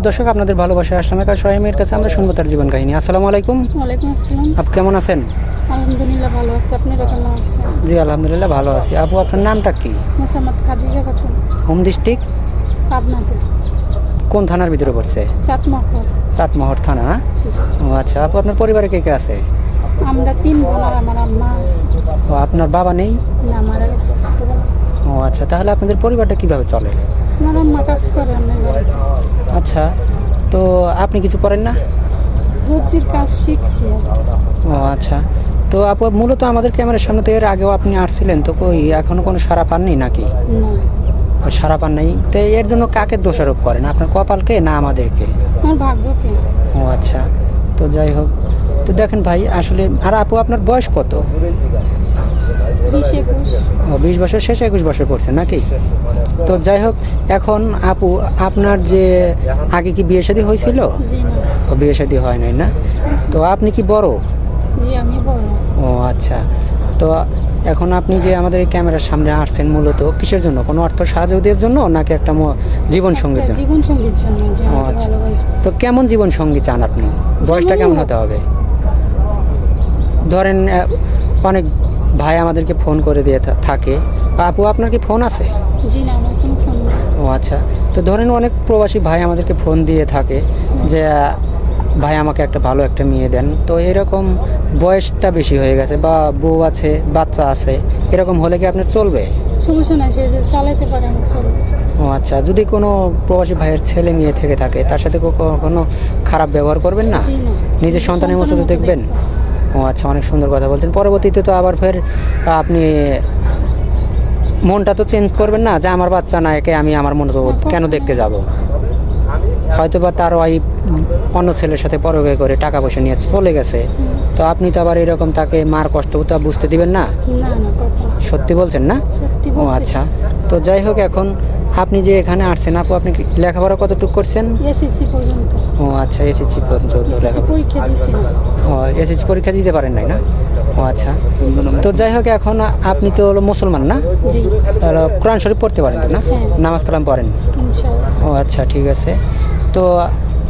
দর্শক আপনাদের ভালোবাসায় আসলাম একা সোহেমের কাছে আমরা শুনবো তার জীবন কাহিনী। আসসালামু আলাইকুম। ওয়ালাইকুম আসসালাম। আপু কেমন আছেন? আলহামদুলিল্লাহ ভালো আছি। আপনারা কেমন আছেন? জি আলহামদুলিল্লাহ ভালো আছি। আপু আপনার নামটা কি? মোসাম্মদ খাদিজা খাতুন, হোম ডিস্ট্রিক্ট পাবনাতে। কোন থানার ভিতরে পড়ছে? চাটমোহর। চাটমোহর থানা না? ও আচ্ছা। আপু আপনার পরিবারে কে কে আছে? আমরা 3 বোন আর আমার আম্মা আছে। ও আপনার বাবা নেই? না, মারা গেছে ছোটবেলা। ও আচ্ছা, তাহলে আপনাদের পরিবারটা কিভাবে চলে? আমার আম্মা কাজ করে অন্যের বাড়িতে। আচ্ছা, তো আপনি কিছু করেন না? দর্জির কাজ শিখছি আর কি। ও আচ্ছা, তো আপু মূলত আমাদের ক্যামেরার সামনে তো এর আগেও আপনি আসছিলেন, তো কই এখনো কোনো সাড়া পাননি নাকি? না, সাড়া পান নাই, তো এর জন্য কাকে দোষারোপ করেন? আপনার কপালকে না আমাদেরকে? আমার ভাগ্যকে। ও আচ্ছা, তো যাই হোক, তো দেখেন ভাই আসলে, আর আপু আপনার বয়স কত? 20-21। ও 20 বছর শেষে 21 বছর করছেন নাকি? তো যাই হোক, এখন আপু আপনার যে আগে কি বিয়ে শাদী হয়েছিল? জি না। ও বিয়ে শাদী হয় নাই না? তো আপনি কি বড়? জি আমি বড়। ও আচ্ছা, তো এখন আপনি যে আমাদের এই ক্যামেরার সামনে আসছেন মূলত কিসের জন্য? কোনো অর্থ সাহায্যের জন্য নাকি একটা জীবন সঙ্গীর জন্য? জীবন সঙ্গীর জন্য, যে ও আমাকে আচ্ছা, ভালোবাসে। তো কেমন জীবন সঙ্গী চান আপনি? বয়সটা কেমন হতে হবে? ধরেন অনেক ভাই আমাদেরকে ফোন করে দিয়ে থাকে। আপু আপনার কি ফোন আছে? জি না, আমার কোনো ফোন নেই। ও আচ্ছা, তো ধরেন অনেক প্রবাসী ভাই আমাদেরকে ফোন দিয়ে থাকে যে ভাই আমাকে একটা ভালো একটা মেয়ে দেন। তো এরকম বয়সটা বেশি হয়ে গেছে বা বউ আছে, বাচ্চা আছে, এরকম হলে কি আপনার চলবে? সমস্যা নাই, সে যে চালাইতে পারে আমি চলবে। ও আচ্ছা, যদি কোনো প্রবাসী ভাইয়ের ছেলে মেয়ে থেকে থাকে তার সাথে কখনো খারাপ ব্যবহার করবেন না? জি না। নিজের সন্তানের মতো দেখবেন? ও আচ্ছা, অনেক সুন্দর কথা বলছেন। পরবর্তীতে তো আবার ফের আপনি মনটা তো চেঞ্জ করবেন না যে আমার বাচ্চা না, একে আমি আমার মতো কেন দেখতে যাব? হয়তো বা তার ওয়াইফ অন্য ছেলের সাথে পরগে করে টাকা পয়সা নিয়ে চলে গেছে, তো আপনি তো আবার এরকম তাকে মার কষ্ট তো বুঝতে দিবেন না? না না, কখনো। সত্যি বলছেন না? সত্যি ও বলতেছি। আচ্ছা, তো যাই হোক, এখন আপনি যে এখানে আসছেন আপু, আপনি কি লেখাপড়া কতটুকু করছেন? এসএসসি পর্যন্ত। ও আচ্ছা, এসএসসি পর্যন্ত এসএসসি লেখাপড়া। পরীক্ষা দিয়েছি। ও এসএসসি পরীক্ষা দিতে পারেন নাই না? ও আচ্ছা, তো যাই হোক, এখন আপনি তো হলো মুসলমান না? জি। হলো কোরআন শরীফ পড়তে পারেন তো না? হ্যাঁ। নামাজ কালাম পড়েন? ইনশাআল্লাহ। ও আচ্ছা, ঠিক আছে। তো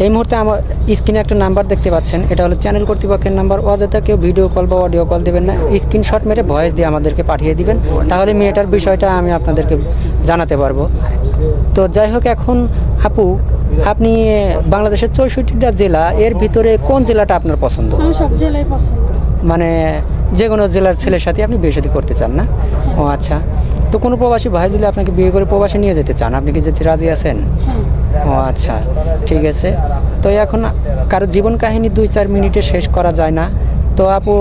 এই মুহূর্তে আমার স্ক্রিনে একটা নাম্বার দেখতে পাচ্ছেন, এটা হলো চ্যানেল কর্তৃপক্ষের নাম্বার। অযথা কেউ ভিডিও কল বা অডিও কল দেবেন না, স্ক্রিনশট মেরে ভয়েস দিয়ে আমাদেরকে পাঠিয়ে দিবেন, তাহলে মেয়েটার বিষয়টা আমি আপনাদেরকে জানাতে পারবো। তো যাই হোক, এখন আপু আপনি বাংলাদেশের 64টা জেলা, এর ভিতরে কোন জেলাটা আপনার পছন্দ? আমার সব জেলাই পছন্দ। মানে যে কোনো জেলার ছেলের সাথে আপনি বিয়ে শাদী করতে চান না? ও আচ্ছা, তো কোনো প্রবাসী ভাই যদি আপনাকে বিয়ে করে প্রবাসে নিয়ে যেতে চান, আপনি কি যেতে রাজি আছেন? হ্যাঁ। ও আচ্ছা, ঠিক আছে। তো এখন কারো জীবন কাহিনী 2-4 মিনিটে শেষ করা যায় না। তো আপু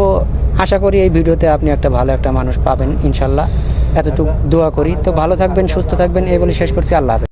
আশা করি এই ভিডিওতে আপনি একটা ভালো একটা মানুষ পাবেন ইনশাল্লাহ, এতটুকু দোয়া করি। তো ভালো থাকবেন, সুস্থ থাকবেন, এই বলে শেষ করছি। আল্লাহ হাফেজ।